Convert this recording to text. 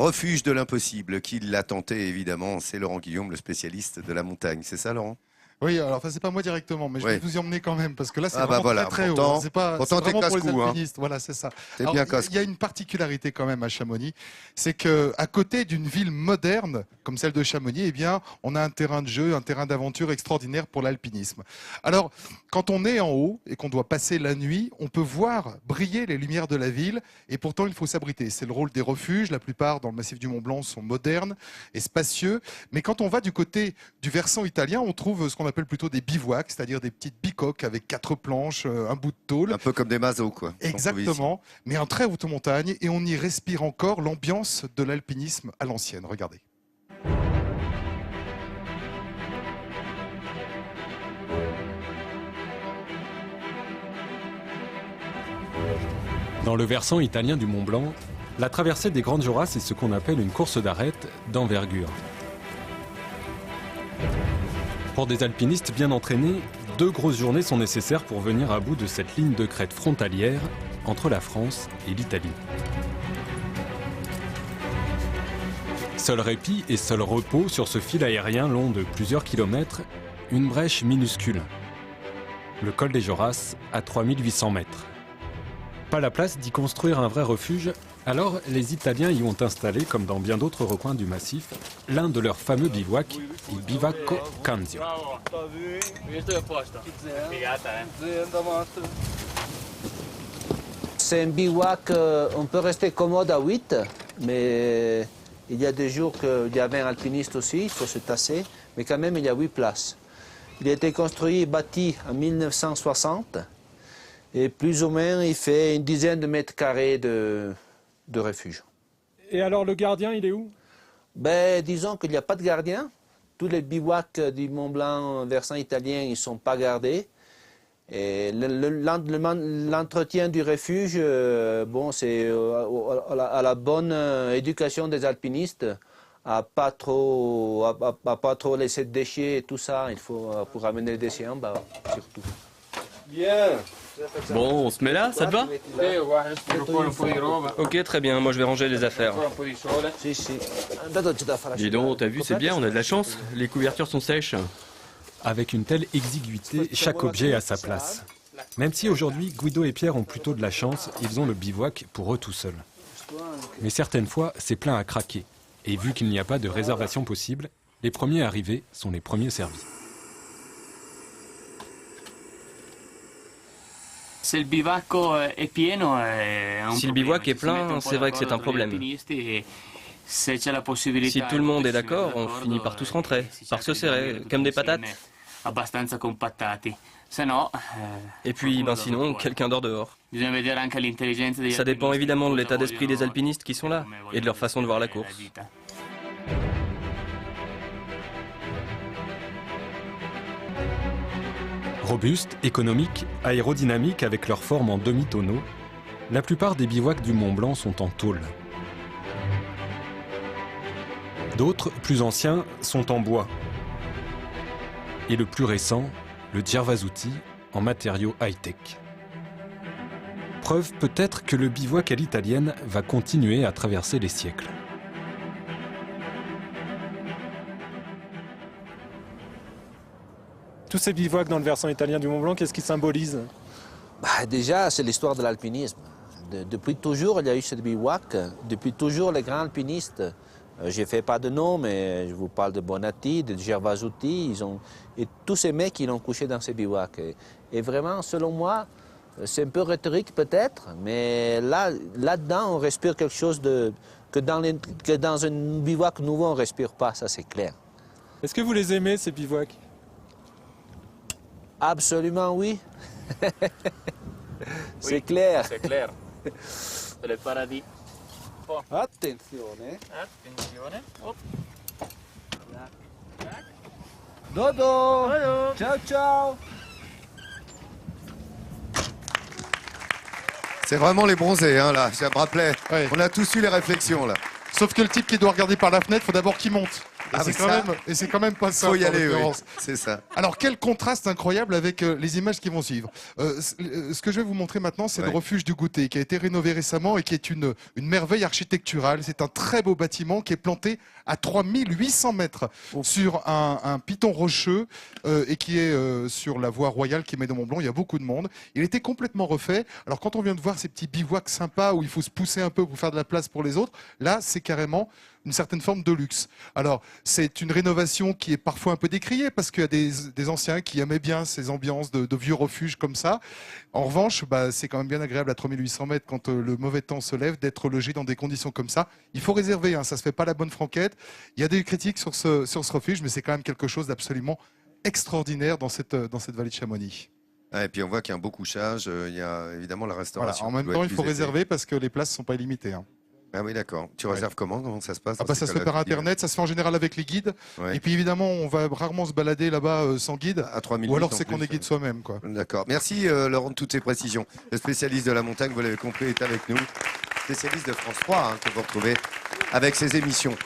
Refuge de l'impossible, qui l'a tenté évidemment, c'est Laurent Guillaume, le spécialiste de la montagne. C'est ça, Laurent? Oui, alors enfin, c'est pas moi directement, mais je vais vous y emmener quand même, parce que là, c'est bah vraiment voilà, très très pourtant, haut. C'est pas, pourtant, c'est vraiment pour les casse-cou, alpinistes. Voilà, c'est ça. T'es Alors, bien il y a une particularité quand même à Chamonix, c'est que à côté d'une ville moderne comme celle de Chamonix, eh bien, on a un terrain de jeu, un terrain d'aventure extraordinaire pour l'alpinisme. Alors, quand on est en haut et qu'on doit passer la nuit, on peut voir briller les lumières de la ville, et pourtant il faut s'abriter. C'est le rôle des refuges. La plupart dans le massif du Mont-Blanc sont modernes et spacieux, mais quand on va du côté du versant italien, on trouve ce qu'on appelle plutôt des bivouacs, c'est-à-dire des petites bicoques avec 4 planches, un bout de tôle. Un peu comme des masos, quoi. Exactement, mais en très haute montagne, et on y respire encore l'ambiance de l'alpinisme à l'ancienne. Regardez. Dans le versant italien du Mont Blanc, la traversée des Grandes Jorasses est ce qu'on appelle une course d'arête d'envergure. Pour des alpinistes bien entraînés, 2 grosses journées sont nécessaires pour venir à bout de cette ligne de crête frontalière entre la France et l'Italie. Seul répit et seul repos sur ce fil aérien long de plusieurs kilomètres, une brèche minuscule. Le col des Jorasses à 3800 mètres. Pas la place d'y construire un vrai refuge, alors les Italiens y ont installé, comme dans bien d'autres recoins du massif, l'un de leurs fameux bivouacs, il Bivacco Canzio. C'est un bivouac, on peut rester commode à 8, mais il y a des jours qu'il y a 20 alpinistes aussi, il faut se tasser, mais quand même il y a 8 places. Il a été construit et bâti en 1960. Et plus ou moins, il fait une dizaine de mètres carrés de refuge. Et alors, le gardien, il est où? Ben, disons qu'il n'y a pas de gardien. Tous les bivouacs du Mont Blanc versant italien, ils ne sont pas gardés. Et l'entretien du refuge, bon, c'est à la bonne éducation des alpinistes, à pas trop laisser de déchets et tout ça. Il faut pour ramener les déchets en bas, surtout. Bien. Bon, on se met là, ça te va? Ok, très bien, moi je vais ranger les affaires. Dis donc, t'as vu, c'est bien, on a de la chance. Les couvertures sont sèches. Avec une telle exiguïté, chaque objet a sa place. Même si aujourd'hui, Guido et Pierre ont plutôt de la chance, ils ont le bivouac pour eux tout seuls. Mais certaines fois, c'est plein à craquer. Et vu qu'il n'y a pas de réservation possible, les premiers arrivés sont les premiers servis. Si le bivouac est plein, c'est vrai que c'est un problème. Si tout le monde est d'accord, on finit par tous rentrer, par se serrer, comme des patates. Et puis, sinon, quelqu'un dort dehors. Ça dépend évidemment de l'état d'esprit des alpinistes qui sont là, et de leur façon de voir la course. Robustes, économiques, aérodynamiques avec leur forme en demi-tonneau, la plupart des bivouacs du Mont Blanc sont en tôle. D'autres, plus anciens, sont en bois. Et le plus récent, le Djervasuti, en matériaux high-tech. Preuve peut-être que le bivouac à l'italienne va continuer à traverser les siècles. Tous ces bivouacs dans le versant italien du Mont Blanc, qu'est-ce qu'ils symbolisent? Déjà, c'est l'histoire de l'alpinisme. Depuis toujours, il y a eu ce bivouac. Depuis toujours, les grands alpinistes, je ne fais pas de nom, mais je vous parle de Bonatti, de Djervasuti, et tous ces mecs, ils ont couché dans ces bivouacs. Et vraiment, selon moi, c'est un peu rhétorique peut-être, mais là-dedans, on respire quelque chose que dans un bivouac nouveau, on ne respire pas, ça c'est clair. Est-ce que vous les aimez, ces bivouacs? Absolument oui. C'est clair. C'est clair. C'est le paradis. Attenzione. Hop. Dodo. Ciao ciao. C'est vraiment les bronzés, hein, là. Ça me rappelait. Ouais. On a tous eu les réflexions, là. Sauf que le type qui doit regarder par la fenêtre, il faut d'abord qu'il monte. Ah, mais Et c'est quand même pas ça. faut y aller, oui. C'est ça. Alors, quel contraste incroyable avec les images qui vont suivre. Ce que je vais vous montrer maintenant, c'est le refuge du goûter, qui a été rénové récemment et qui est une merveille architecturale. C'est un très beau bâtiment qui est planté à 3800 mètres sur un piton rocheux et qui est sur la voie royale qui met dans Mont-Blanc. Il y a beaucoup de monde. Il était complètement refait. Alors, quand on vient de voir ces petits bivouacs sympas où il faut se pousser un peu pour faire de la place pour les autres, là, c'est carrément une certaine forme de luxe. Alors, c'est une rénovation qui est parfois un peu décriée parce qu'il y a des anciens qui aimaient bien ces ambiances de vieux refuges comme ça. En revanche, c'est quand même bien agréable à 3800 mètres quand le mauvais temps se lève d'être logé dans des conditions comme ça. Il faut réserver, hein, ça se fait pas la bonne franquette. Il y a des critiques sur ce refuge, mais c'est quand même quelque chose d'absolument extraordinaire dans cette vallée de Chamonix. Ah, et puis on voit qu'il y a un beau couchage, il y a évidemment la restauration. Voilà. En même temps, il faut réserver parce que les places ne sont pas illimitées. Hein. Ah oui, d'accord. Tu réserves comment ça se passe? Ça se fait par Internet, ça se fait en général avec les guides. Ouais. Et puis évidemment, on va rarement se balader là-bas sans guide. À 3000 ou alors c'est qu'on est guide soi-même. D'accord. Merci Laurent de toutes ces précisions. Le spécialiste de la montagne, vous l'avez compris, est avec nous. Spécialiste de France 3 que vous retrouvez avec ses émissions.